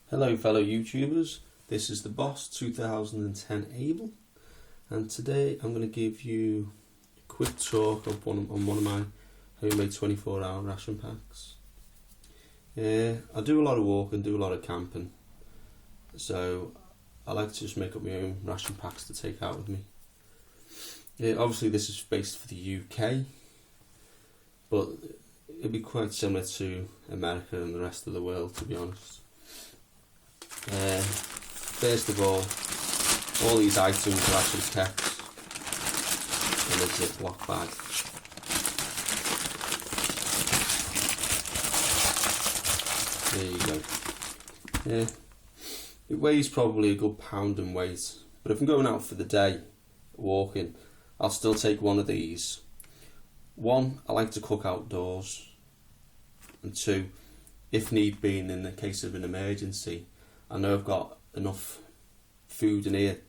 Hello fellow YouTubers, this is the Boss 2010 Able, and today I'm going to give you a quick talk on one of my homemade 24-hour ration packs. I do a lot of walking, do a lot of camping, so I like to just make up my own ration packs to take out with me. Obviously this is based for the UK, but it'd be quite similar to America and the rest of the world, to be honest. First of all these items are actually kept in a Ziploc bag. There you go. It weighs probably a good pound in weight, but if I'm going out for the day walking, I'll still take one of these. One, I like to cook outdoors, and two, if need be, and in the case of an emergency, I know I've got enough food in here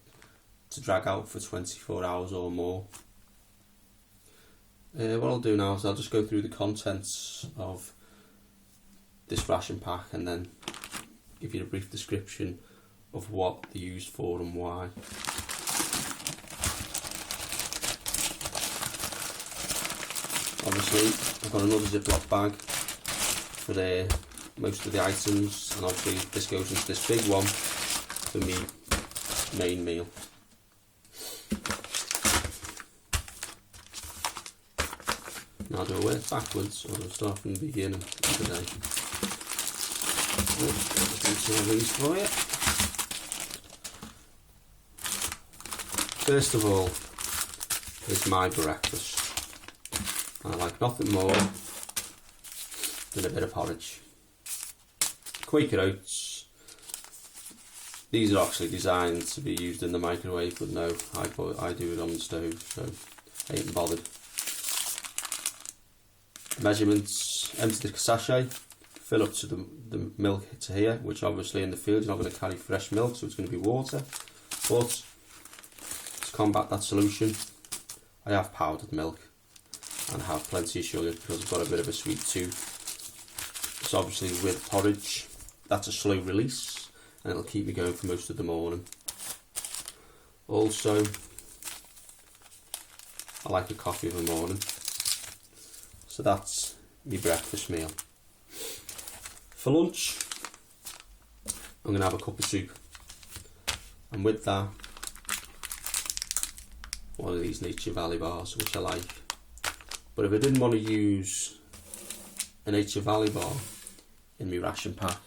to drag out for 24 hours or more. What I'll do now is I'll just go through the contents of this ration pack and then give you a brief description of what they're used for and why. Obviously I've got another Ziploc bag for most of the items, and obviously this goes into this big one for me main meal. Now do I work backwards or do I start from the beginning of the day? Some of these for you. First of all is my breakfast. I like nothing more than a bit of porridge. Quaker oats. These are actually designed to be used in the microwave, but no, I do it on the stove, so I ain't bothered. Measurements: empty the sachet, fill up to the milk to here, which obviously in the field you're not going to carry fresh milk, so it's going to be water. But to combat that solution, I have powdered milk and I have plenty of sugar because I've got a bit of a sweet tooth. So obviously with porridge, that's a slow release and it'll keep me going for most of the morning. Also, I like a coffee in the morning. So that's my breakfast meal. For lunch, I'm going to have a cup of soup. And with that, one of these Nature Valley bars, which I like. But if I didn't want to use a Nature Valley bar in my ration pack,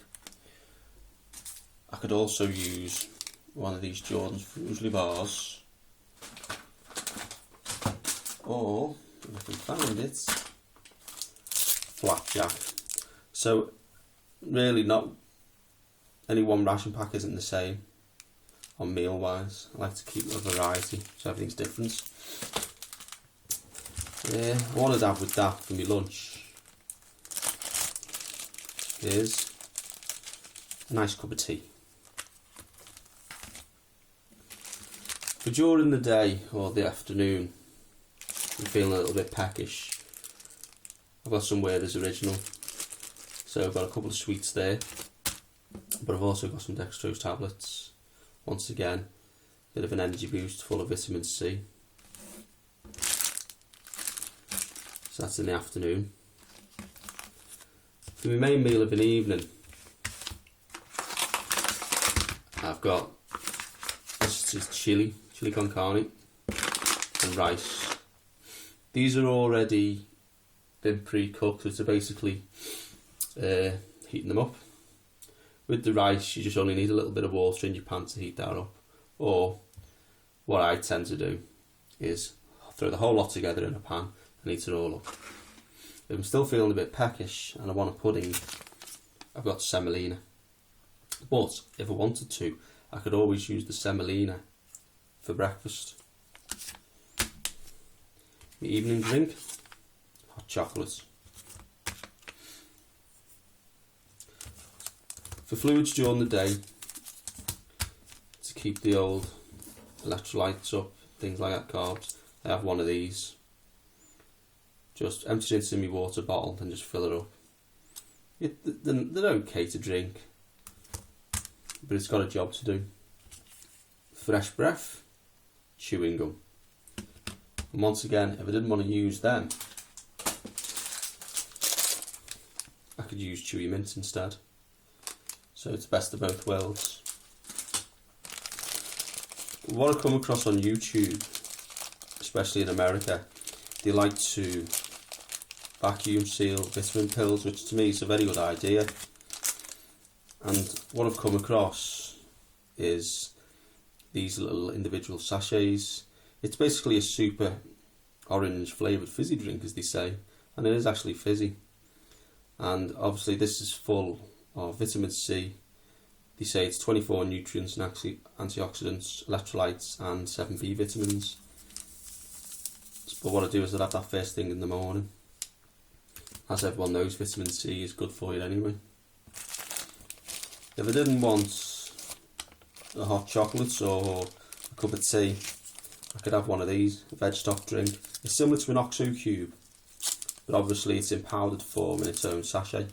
I could also use one of these Jordan's Fruisley bars, or if I can find it, Flapjack. So really, not any one ration pack isn't the same on meal wise. I like to keep a variety so everything's different. What I'd have with that for my lunch is a nice cup of tea. For during the day or the afternoon, I'm feeling a little bit peckish, I've got some Werther's Original, so I've got a couple of sweets there, but I've also got some dextrose tablets. Once again, a bit of an energy boost full of vitamin C. So that's in the afternoon. For my main meal of an evening, I've got this is chili con carne and rice. These are already been pre-cooked, so basically heating them up. With the rice, you just only need a little bit of water in your pan to heat that up. Or what I tend to do is throw the whole lot together in a pan and eat it all up. If I'm still feeling a bit peckish and I want a pudding, I've got semolina. But if I wanted to, I could always use the semolina for breakfast. My evening drink, hot chocolate. For fluids during the day, to keep the old electrolytes up, things like that, carbs, I have one of these. Just empty it into my water bottle and just fill it up. They're okay to drink. but it's got a job to do. Fresh breath, chewing gum. And once again, if I didn't want to use them, I could use chewy mint instead. So it's best of both worlds. What I come across on YouTube, especially in America, they like to vacuum seal vitamin pills, which to me is a very good idea. And what I've come across is these little individual sachets. It's basically a super orange flavoured fizzy drink, as they say, and it is actually fizzy. And obviously this is full of vitamin C. They say it's 24 nutrients and antioxidants, electrolytes and 7 B vitamins. But what I do is I have that first thing in the morning. As everyone knows, vitamin C is good for you anyway. If I didn't want a hot chocolate or a cup of tea, I could have one of these, a veg stock drink. It's similar to an OXO cube, but obviously it's in powdered form in its own sachet.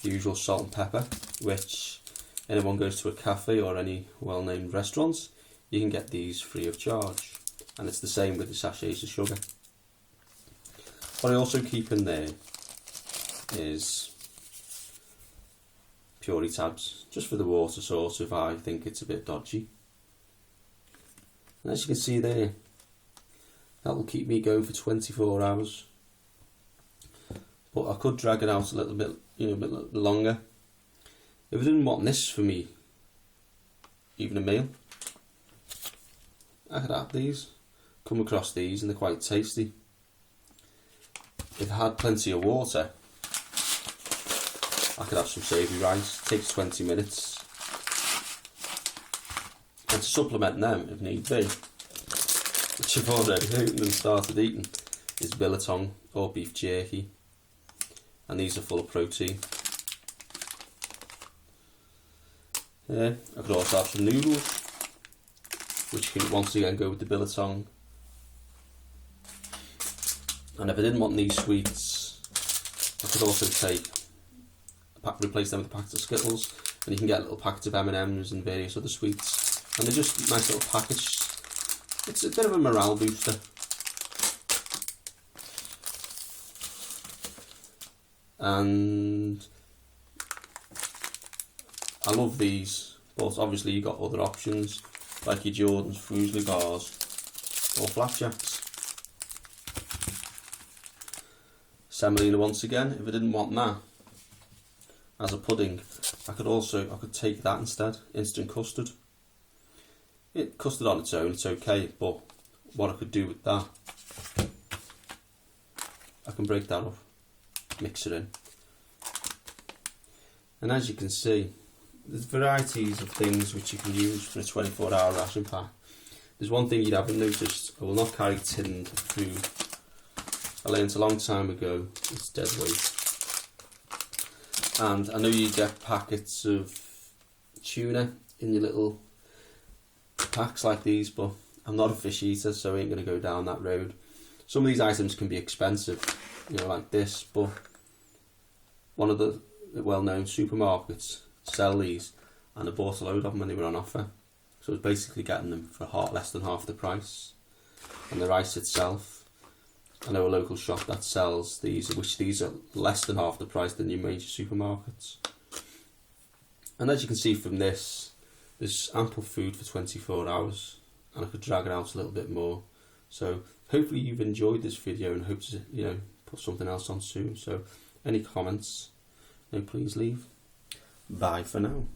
The usual salt and pepper, which anyone goes to a cafe or any well-named restaurants, you can get these free of charge. And it's the same with the sachets of sugar. What I also keep in there is Puree tabs, just for the water source if I think it's a bit dodgy. And as you can see there, that will keep me going for 24 hours. But I could drag it out a little bit, a bit longer. If I didn't want this for me, even a meal, I could have these. Come across these and they're quite tasty. If I had plenty of water, I could have some savoury rice. It takes 20 minutes. And to supplement them, if need be, which I've already eaten and started eating, is biltong or beef jerky. And these are full of protein. I could also have some noodles, which can once again go with the biltong. And if I didn't want these sweets, I could also replace them with packets of Skittles, and you can get little packets of M&Ms and various other sweets, and they're just nice little package. It's a bit of a morale booster. And I love these, but obviously you got other options like your Jordan's Fruisley bars or flapjacks. Semolina once again, if I didn't want that as a pudding, I could take that instead, instant custard. Custard on its own, it's okay, but what I could do with that, I can break that up, mix it in. And as you can see, there's varieties of things which you can use for a 24-hour ration pack. There's one thing you haven't noticed: I will not carry tinned food. I learned a long time ago it's dead weight. And I know you get packets of tuna in your little packs like these, but I'm not a fish eater, so I ain't going to go down that road. Some of these items can be expensive, like this, but one of the well-known supermarkets sell these, and I bought a load of them when they were on offer. So I was basically getting them for less than half the price. And the rice itself, I know a local shop that sells these, which these are less than half the price than your major supermarkets. And as you can see from this, there's ample food for 24 hours, and I could drag it out a little bit more. So hopefully you've enjoyed this video, and hope to put something else on soon. So any comments, please leave. Bye for now.